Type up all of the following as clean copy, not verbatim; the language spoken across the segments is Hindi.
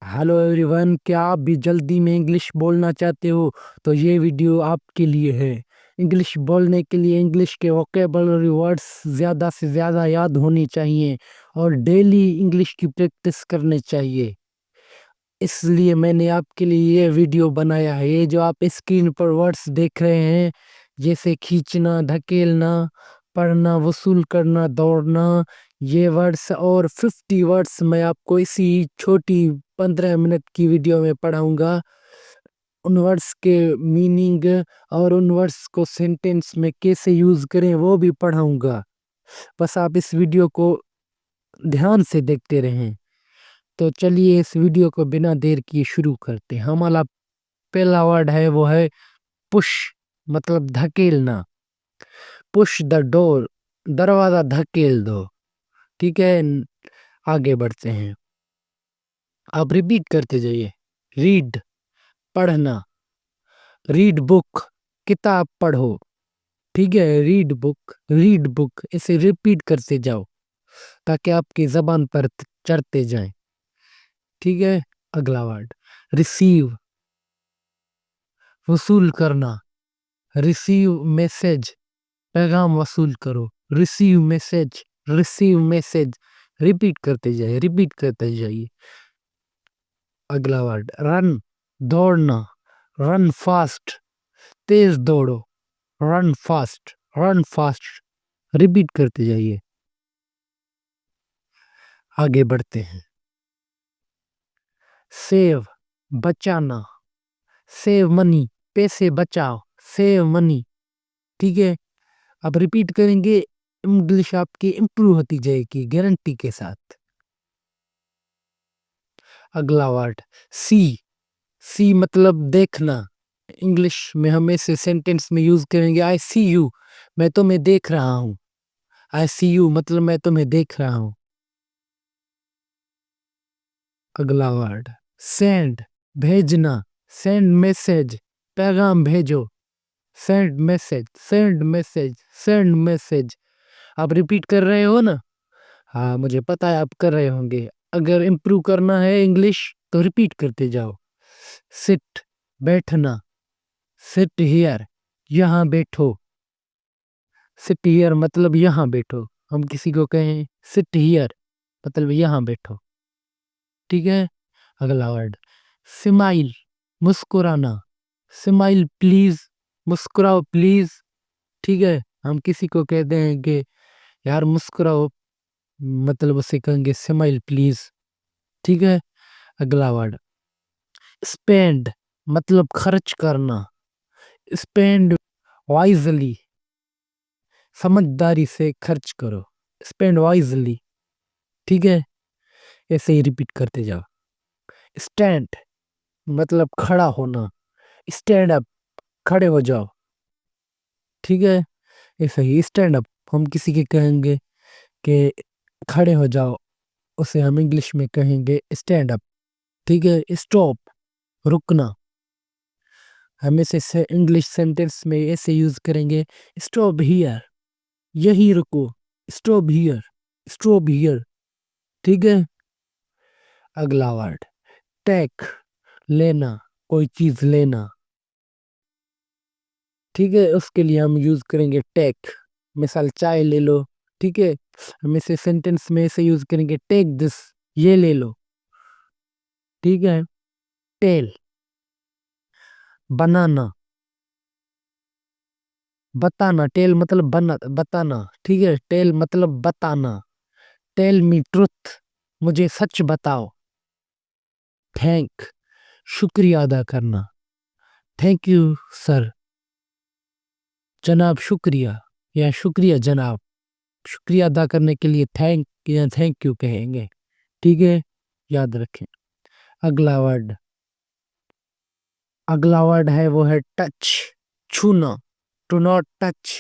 हेलो एवरीवन, क्या आप भी जल्दी में इंग्लिश बोलना चाहते हो तो ये वीडियो आपके लिए है। इंग्लिश बोलने के लिए इंग्लिश के वोकेबलरी वर्ड्स ज़्यादा से ज़्यादा याद होनी चाहिए और डेली इंग्लिश की प्रैक्टिस करनी चाहिए। इसलिए मैंने आपके लिए ये वीडियो बनाया है। ये जो आप स्क्रीन पर वर्ड्स देख रहे हैं, जैसे खींचना, धकेलना, पढ़ना, वसूल करना, दौड़ना, ये वर्ड्स और 50 वर्ड्स मैं आपको इसी छोटी 15 मिनट की वीडियो में पढ़ाऊंगा। उन वर्ड्स के मीनिंग और उन वर्ड्स को सेंटेंस में कैसे यूज करें वो भी पढ़ाऊंगा। बस आप इस वीडियो को ध्यान से देखते रहें। तो चलिए इस वीडियो को बिना देर किए शुरू करते हैं। हमारा पहला वर्ड है वो है पुश, मतलब धकेलना। पुश द डोर, दरवाजा धकेल दो। ठीक है, आगे बढ़ते हैं। आप रिपीट करते जाइए। रीड, पढ़ना। रीड बुक, किताब पढ़ो। ठीक है, रीड बुक, रीड बुक, इसे रिपीट करते जाओ ताकि आपकी जबान पर चढ़ते जाएं। ठीक है, अगला वर्ड रिसीव, वसूल करना। रिसीव मैसेज, पैगाम वसूल करो। Receive message, receive message, repeat करते जाइए, रिपीट करते जाइए। अगला वर्ड रन, दौड़ना। रन फास्ट, तेज दौड़ो। Run fast, run fast, repeat करते जाइए। आगे बढ़ते हैं। सेव, बचाना। सेव मनी, पैसे बचाओ। Save money. ठीक है, अब रिपीट करेंगे, इंग्लिश आपकी इम्प्रूव होती जाएगी गारंटी के साथ। अगला वर्ड सी, सी मतलब देखना। इंग्लिश में हम इसे सेंटेंस में यूज करेंगे, आई सी यू, मैं तुम्हें देख रहा हूँ। आई सी यू मतलब मैं तुम्हें देख रहा हूँ। अगला वर्ड सेंड, भेजना। सेंड मैसेज, पैगाम भेजो। Send message, send message, send message. आप रिपीट कर रहे हो ना? हाँ, मुझे पता है आप कर रहे होंगे। अगर इम्प्रूव करना है इंग्लिश तो रिपीट करते जाओ। सिट, बैठना। सिट हियर, यहाँ बैठो। सिट हियर मतलब यहाँ बैठो। हम किसी को कहें सिट हियर मतलब यहाँ बैठो। ठीक है, अगला वर्ड स्माइल, मुस्कुराना। स्माइल प्लीज, मुस्कुराओ प्लीज। ठीक है, हम किसी को कहते हैं कि यार मुस्कुराओ, मतलब उसे कहेंगे स्माइल प्लीज। ठीक है, अगला वर्ड स्पेंड, मतलब खर्च करना। स्पेंड वाइजली, समझदारी से खर्च करो। Spend wisely. ठीक है, ऐसे ही रिपीट करते जाओ। स्टैंड मतलब खड़ा होना। स्टैंड अप, खड़े हो जाओ। ठीक है, ऐसे ही स्टैंड अप हम किसी के कहेंगे कि खड़े हो जाओ, उसे हम इंग्लिश में कहेंगे स्टैंड अप। ठीक है, स्टॉप, रुकना। हम इसे इंग्लिश सेंटेंस में ऐसे यूज करेंगे, स्टॉप हियर, यही रुको। Stop here, stop here. ठीक है, अगला वर्ड टेक, लेना, कोई चीज लेना। ठीक है, उसके लिए हम यूज करेंगे टेक। मिसाल चाय ले लो। ठीक है, हम इसे सेंटेंस में ऐसे यूज करेंगे, टेक दिस, ये ले लो। ठीक है, टेल, बनाना। बताना, टेल मतलब बना, बताना। ठीक है, टेल मतलब बताना। टेल मी ट्रुथ, मुझे सच बताओ। थैंक, शुक्रिया अदा करना। थैंक यू सर, जनाब शुक्रिया, या शुक्रिया जनाब। शुक्रिया अदा करने के लिए थैंक या थैंक यू कहेंगे। ठीक है, याद रखें। अगला वर्ड, अगला वर्ड है वो है टच, छूना। टू नॉट टच,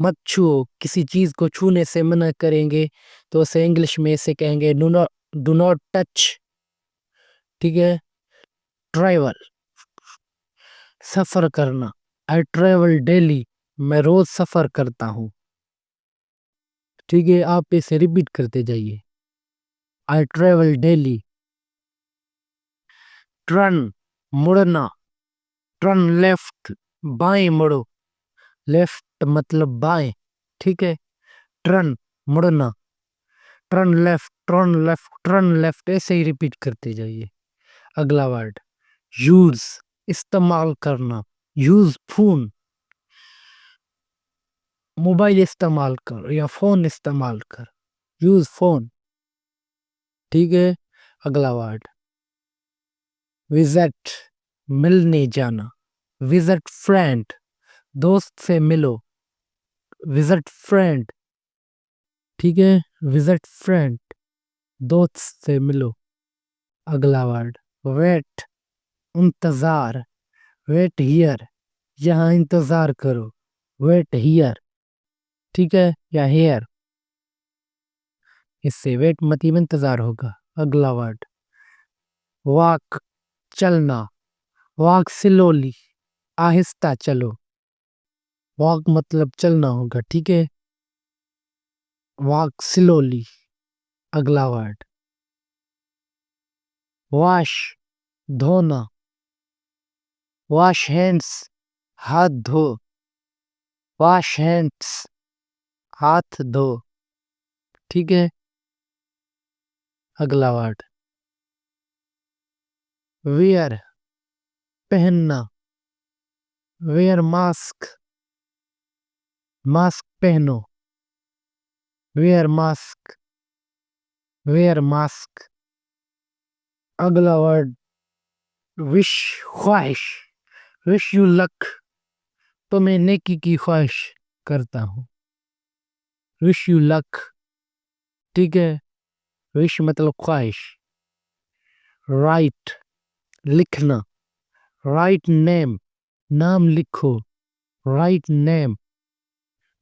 मत छुओ। किसी चीज को छूने से मना करेंगे तो उसे इंग्लिश में ऐसे कहेंगे डू नॉट टच। ठीक है, ट्रैवल, सफर करना। आई ट्रैवल डेली, मैं रोज सफर करता हूँ। ठीक है, आप इसे रिपीट करते जाइए। I travel daily. टर्न मुड़ना, टर्न लेफ्ट बाएं मुड़ो, लेफ्ट मतलब बाएं, ठीक है। टर्न मुड़ना, turn left, turn left, turn left, ऐसे ही रिपीट करते जाइए। अगला वर्ड यूज, इस्तेमाल करना, यूज फोन, मोबाइल इस्तेमाल कर या फोन इस्तेमाल कर, यूज फोन, ठीक है। अगला वर्ड विजिट, मिलने जाना, विजिट फ्रेंड, दोस्त से मिलो, विजिट फ्रेंड, ठीक है। विजिट फ्रेंड, दोस्त से मिलो। अगला वर्ड वेट, इंतजार, वेट हियर, यहाँ इंतजार करो, वेट हियर, ठीक है, या हेयर, इससे वेट मतलब इंतजार होगा। अगला वर्ड वॉक, चलना, वॉक स्लोली, आहिस्ता चलो, वॉक मतलब चलना होगा, ठीक है, वॉक स्लोली। अगला वर्ड वॉश, धोना, वॉश हैंड्स, हाथ धो, वॉश हैंड्स, हाथ धो, ठीक है। अगला वर्ड वेयर, पहनना, वेयर मास्क, मास्क पहनो, वेयर मास्क, वेयर मास्क। अगला वर्ड विश, ख्वाहिश, विश यू लक, तो मैं नेकी की ख्वाहिश करता हूँ, विश यू लक, ठीक है। विश मतलब ख्वाहिश। राइट, लिखना, राइट नेम, नाम लिखो, राइट नेम,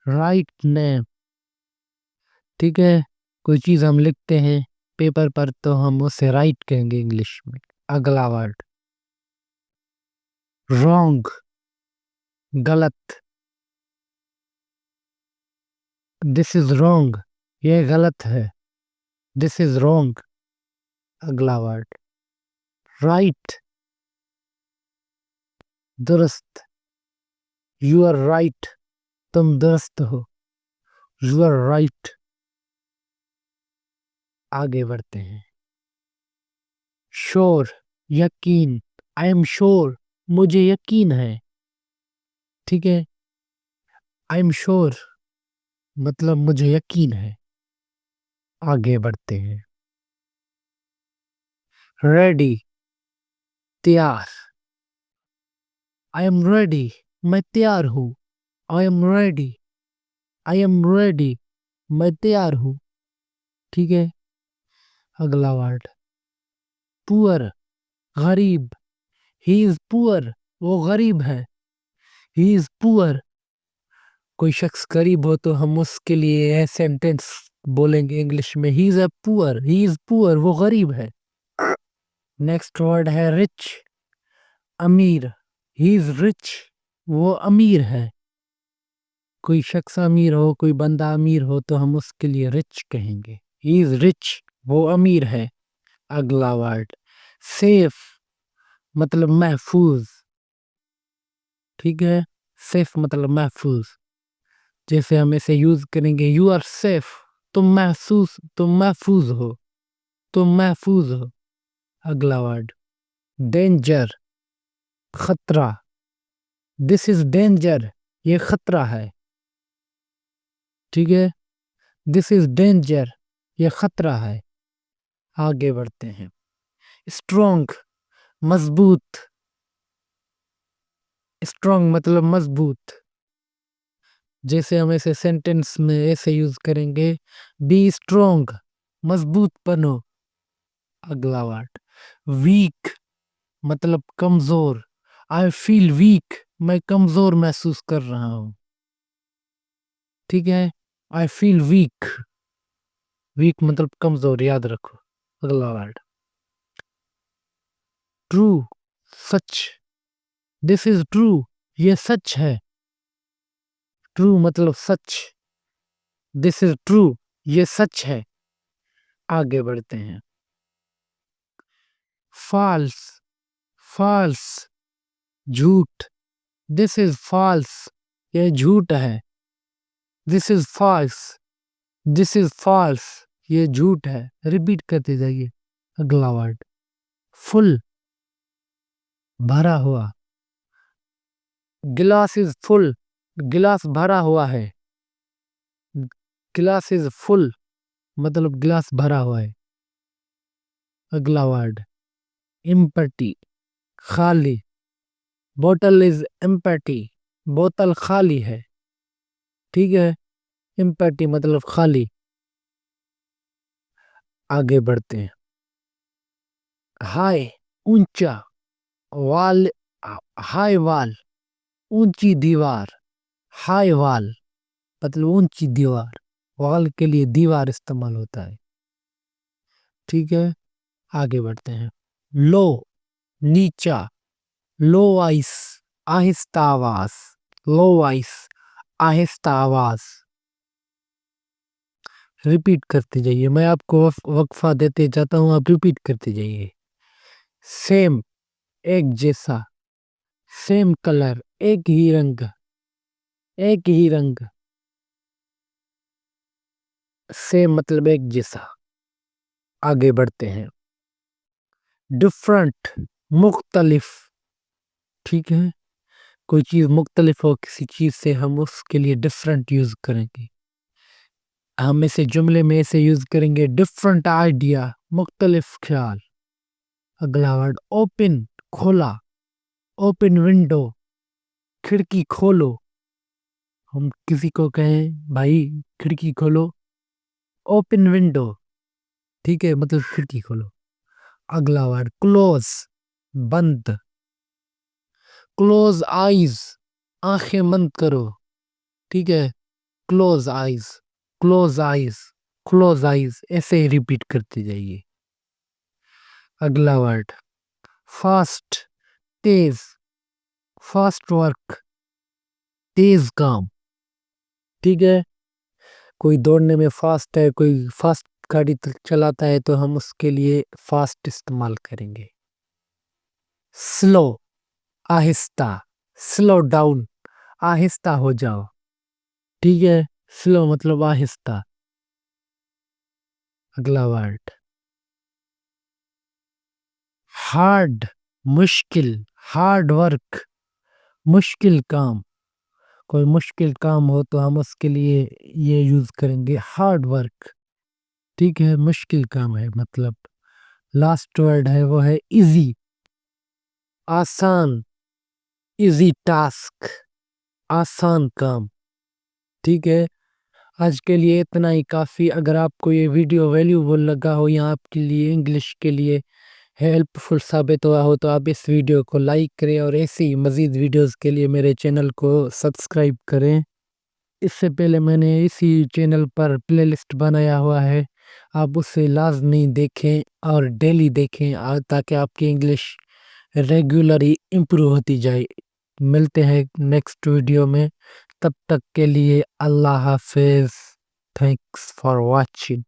राइट नेम, ठीक है। कोई चीज हम लिखते हैं पेपर पर तो हम उसे राइट कहेंगे इंग्लिश में। अगला वर्ड रॉन्ग, गलत, दिस इज रॉन्ग, ये गलत है, दिस इज रॉन्ग। अगला वर्ड राइट, दुरुस्त, यू आर राइट, तुम दुरुस्त हो, यू आर राइट। आगे बढ़ते हैं श्योर, यकीन, आई एम श्योर, मुझे यकीन है, ठीक है। आई एम श्योर मतलब मुझे यकीन है। आगे बढ़ते हैं रेडी, तैयार, आई एम रेडी, मैं तैयार हूँ, I am ready, I am ready, मैं तैयार हूँ, ठीक है। अगला वर्ड पुअर, गरीब, ही इज पुअर, वो गरीब है, ही इज पुअर। कोई शख्स गरीब हो तो हम उसके लिए यह सेंटेंस बोलेंगे इंग्लिश में, he is a poor, he is poor, वो गरीब है। नेक्स्ट वर्ड है रिच, अमीर, ही इज रिच, वो अमीर है। कोई शख्स अमीर हो, कोई बंदा अमीर हो तो हम उसके लिए रिच कहेंगे, ही इज रिच, वो अमीर है। अगला वर्ड सेफ मतलब महफूज, ठीक है, सेफ मतलब महफूज। जैसे हम इसे यूज करेंगे यू आर सेफ, तुम महफूज हो, तुम महफूज हो। अगला वर्ड डेंजर, खतरा, दिस इज डेंजर, ये खतरा है, ठीक है, दिस इज डेंजर, ये खतरा है। आगे बढ़ते हैं स्ट्रोंग, मजबूत, स्ट्रोंग मतलब मजबूत। जैसे हम ऐसे सेंटेंस में ऐसे यूज करेंगे बी स्ट्रोंग, मजबूत बनो। अगला वर्ड वीक मतलब कमजोर, आई फील वीक, मैं कमजोर महसूस कर रहा हूं, ठीक है, आई फील वीक, वीक मतलब कमजोर, याद रखो। अगला word true, such, this is true, ये सच है, ट्रू मतलब सच, दिस इज ट्रू, ये सच है। आगे बढ़ते हैं फॉल्स, false, झूठ। This is false, ये झूठ है। This is false, this is false, ये झूठ है। रिपीट करते जाइए। अगला वर्ड फुल, भरा हुआ। गिलास इज फुल, गिलास भरा हुआ है। गिलास इज फुल मतलब गिलास भरा हुआ है। अगला वर्ड एम्प्टी, खाली। बोतल इज एम्प्टी, बोतल खाली है। ठीक है, एम्प्टी मतलब खाली। आगे बढ़ते हैं। हाई, ऊंचा। वाल, हाई वाल, ऊंची दीवार। हाई वाल मतलब ऊंची दीवार। वाल के लिए दीवार इस्तेमाल होता है। ठीक है, आगे बढ़ते हैं। लो, नीचा। लो वॉइस, आहिस्ता आवाज। लो वॉइस, आहिस्ता आवाज। रिपीट करते जाइए, मैं आपको वक्फा देते जाता हूँ, आप रिपीट करते जाइए। सेम, एक जैसा। सेम कलर, एक ही रंग। एक ही रंग। सेम मतलब एक जैसा। आगे बढ़ते हैं। डिफरेंट, मुख्तलिफ। ठीक है, कोई चीज मुख्तलिफ हो किसी चीज से, हम उसके लिए डिफरेंट यूज करेंगे। हम इसे जुमले में ऐसे यूज करेंगे, डिफरेंट आइडिया, मुख्तलिफ ख्याल। अगला वर्ड ओपन, खोला। ओपन विंडो, खिड़की खोलो। हम किसी को कहें भाई खिड़की खोलो, ओपन विंडो। ठीक है, मतलब खिड़की खोलो। अगला वर्ड क्लोज, बंद। क्लोज आईज, आंखें बंद करो। ठीक है, close eyes, close eyes, close eyes, ऐसे ही रिपीट करते जाइए। अगला वर्ड फास्ट, तेज। फास्ट वर्क, तेज काम। ठीक है, कोई दौड़ने में फास्ट है, कोई फास्ट गाड़ी चलाता है, तो हम उसके लिए फास्ट इस्तेमाल करेंगे। स्लो, आहिस्ता। स्लो डाउन, आहिस्ता हो जाओ। ठीक है, स्लो मतलब आहिस्ता। अगला वर्ड हार्ड, मुश्किल। हार्ड वर्क, मुश्किल काम। कोई मुश्किल काम हो तो हम उसके लिए ये यूज करेंगे, हार्ड वर्क। ठीक है, मुश्किल काम है मतलब। लास्ट वर्ड है वो है इजी, आसान। इजी टास्क, आसान काम। ठीक है, आज के लिए इतना ही काफ़ी। अगर आपको ये वीडियो वैल्यूबल लगा हो या आपके लिए इंग्लिश के लिए हेल्पफुल साबित हुआ हो, तो आप इस वीडियो को लाइक करें और ऐसी मज़ीद वीडियोस के लिए मेरे चैनल को सब्सक्राइब करें। इससे पहले मैंने इसी चैनल पर प्लेलिस्ट बनाया हुआ है, आप उसे लाजमी देखें और डेली देखें, ताकि आपकी इंग्लिश रेगुलरली इम्प्रूव होती जाए। मिलते हैं नेक्स्ट वीडियो में, तब तक के लिए अल्लाह हाफिज। Thanks for watching.